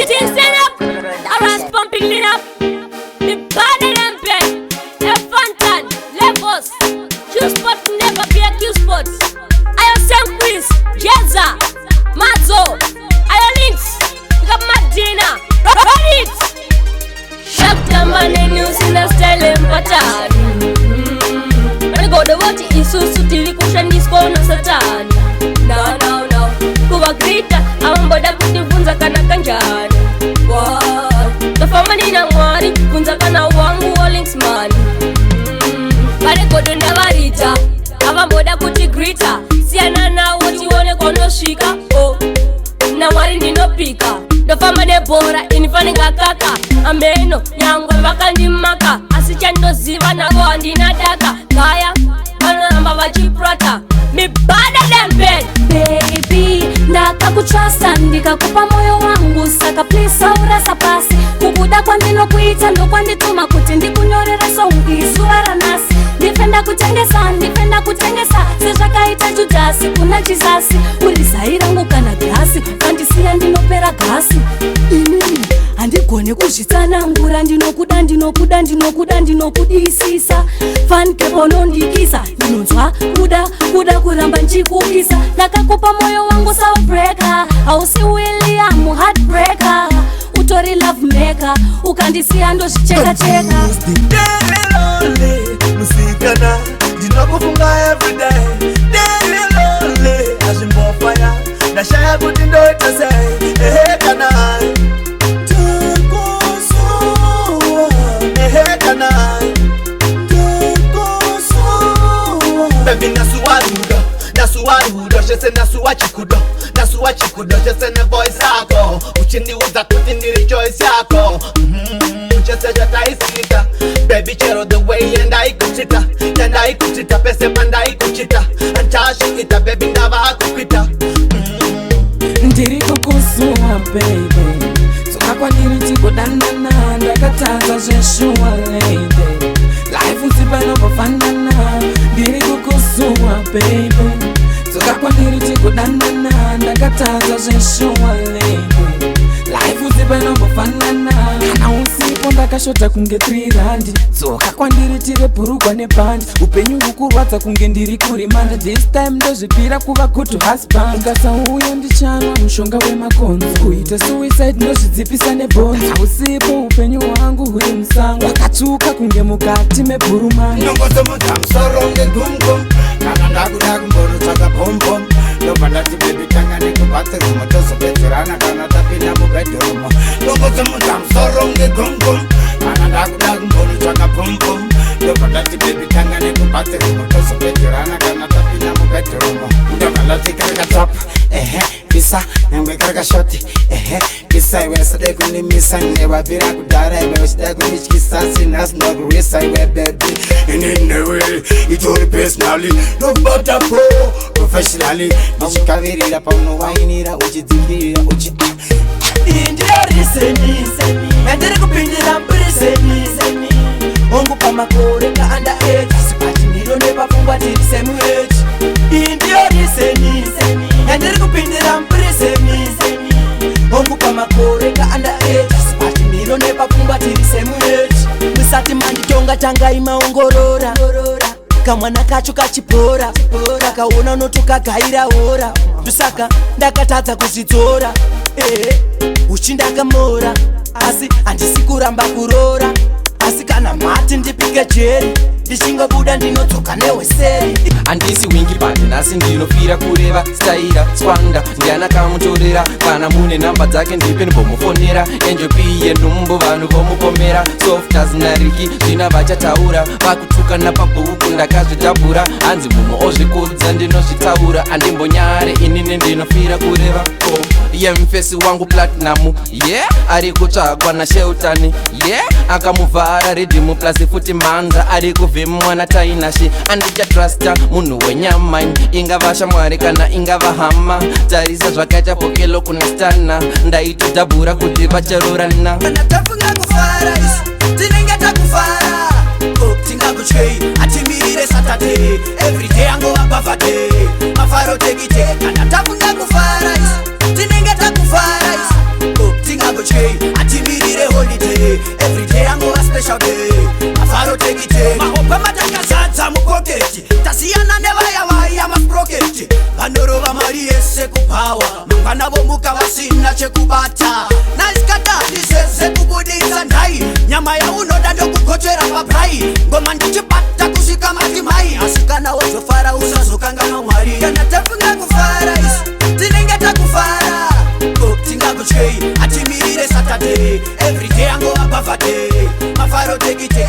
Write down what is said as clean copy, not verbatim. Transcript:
Things set up, around pumping it up. The body and bed, a fountain, levels. Choose spot never be a Q spot. I have some quiz, Jezza, Mazo, I have links, got Madina, run it. Shop the money news in the style pattern. When I go to watch it, it's so till cushion is gone Satan. No. Kuwa grita, amboda kuti funza kana kanjani. The family na mwari, funza kana wangu wa links man. Kare kodo ndavarita, avamboda kuti grita. Siana na woti wone kono shika. Oh, na mwari ndinopika. The family bora, inifaninga kaka. Ameno, nyangwa vakandimaka. Asichando ziva na goa ndinadaka. Kaya, namba vachiprata. Me bada them bed. Baby, ndakakutrasta ndikakupa moyo wangu saka please saurasa pasi kubuda kwandinokuita ndokwandituma kuti ndikunyorera songi zuva ranasi ndifenda kutengesa sezvakaita Judasi kuna Jizasi urizayirangu kana gasi kandisiya ndinopera gasi inini handigone kuzvitsanangura ndinokudisisa fankeponondikisa ndinonzwa kuda kuramba nchikukisa ndakakupa moyo wangu soundbreaker hausi William heartbreaker utori love maker ukandisiya ndozvicheka musikana ndinokufunga everyday daily lonely azvimbofaya ndashaya kuti ndoita sei kana baby nasuwarudo shese nasuwa chikudo shese ne voice yako uchindiuza kuti ndiri choice yako chese chataisika baby chero the way yandaikuchita pese pandaikuchita anchashikita baby ndavakukwita ndiri kukusuwa baby tokakwaniri tikudanana ndakatadza zveshuwa lady life uzipanobofandana ndiri kukusuwa baby tokakwaniri tikudanana ndakatadza zveshuwa lady life uzipanobofandana kana usipo ndakashota kunge 3 randi tsoka kwandiri tire bhurugwa nebhandi upenyu hukurwadza kunge ndiri kurimanda this time ndozvipira kuva good husband ukasauya ndichanwa mushonga wemakonzo kuita suicide ndozvidzipisa nebhondi usipo upenyu hwangu huri musango wakatsvuka kunge mukati mebhurumani nongozomuta musoro ngegumgum kana ndakuda kumborotsvaka pompom ndobva ndati bebi tanga nekubathroom tozobetserana kana tapinda mubedroom nongozomuta musoro ngegumgum kana ndakuda kumborotsvaka pompom ndobva ndati bebi tanga nekubathroom tozobetserana kana tapinda mubedroom ndobva ndati karakatop pisa nyangwe karakashoti pisa iwe sade kunimisa nevabvira kudhara iwe uchida kundityisa sinasinokurwisa iwe bebi inineway itori personally nobatapo professionally ndichikavirira paunowainira uchidzingirira indiyariseni yandiri kupindira mburiseni ongu pamakore kaanda age asipati ndiro nepafungwa tiri semu age indiyariseni yandiri kupindira mburiseni ongu pamakore kaanda age asipati ndiro nepafungwa tiri semu age musati manditonga tangai maongorora kamwana kacho kachipora kakaona unotokagaira hora ndosaka ndakatadza kuzvidzora uchindakamora asi handisi kuramba kurora asi kana mati ndipike jeri ndichingobuda ndinodzoka neweseri handisi wingi bandi nhasi ndinofira kureva staira swanda ndiana kamutorera kana mune namba dzake ndipe ndimbomufonera enjopi yendumbo vanhu vomupomera softas nariki zvina vachataura vakutukana pabhuku ndakazvitabhura hanzi munhu ozvikudza ndinozvitaura handimbonyare inini ndinofira kureva yemufesi wangu platinum ari kutsvagwa nasheutani akamuvhara Riddim plus futi manza ari kuvhimwa natainashi andichatrasta munhu wenyama ingava shamwari kana ingava hama tarisa zvakaita pokelo kunestana ndaitodhabhura kuti vacharorana kana tafunga kufara isi tinenge takufara tingakuchei atimirire Saturday everyday angova bavade mafaro tekite kana tafunga kufara isi tinenge takufara isi tingakuchei mwari yese kupawa mangwana vomuka vasina chekubata nasikatati sese kubudisa ndai nyama yaunoda ndokukochera papai ngoma ndichibata kusvika matimai asikana wozofara usazokangana mwari kana tafunga kufara isi tinenge takufara tingakutyei atimirire Saturday everyday angova bavade mafaro tekite